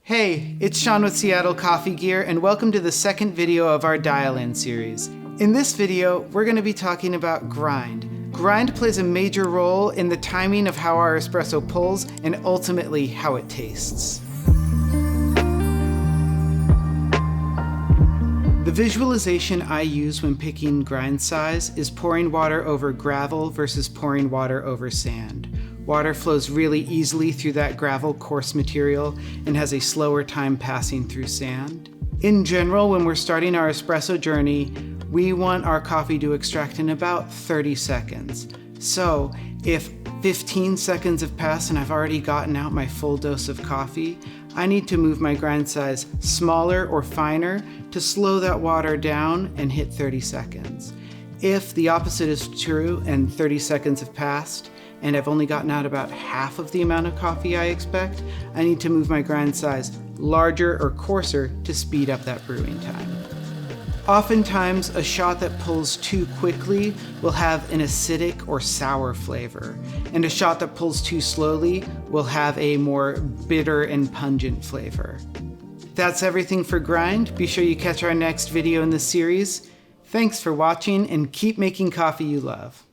Hey, it's Sean with Seattle Coffee Gear, and welcome to the second video of our Dial-In series. In this video, we're going to be talking about grind. Grind plays a major role in the timing of how our espresso pulls and ultimately how it tastes. The visualization I use when picking grind size is pouring water over gravel versus pouring water over sand. Water flows really easily through that gravel coarse material and has a slower time passing through sand. In general, when we're starting our espresso journey, we want our coffee to extract in about 30 seconds. So if 15 seconds have passed and I've already gotten out my full dose of coffee, I need to move my grind size smaller or finer to slow that water down and hit 30 seconds. If the opposite is true and 30 seconds have passed, and I've only gotten out about half of the amount of coffee I expect, I need to move my grind size larger or coarser to speed up that brewing time. Oftentimes, a shot that pulls too quickly will have an acidic or sour flavor, and a shot that pulls too slowly will have a more bitter and pungent flavor. That's everything for grind. Be sure you catch our next video in this series. Thanks for watching, and keep making coffee you love.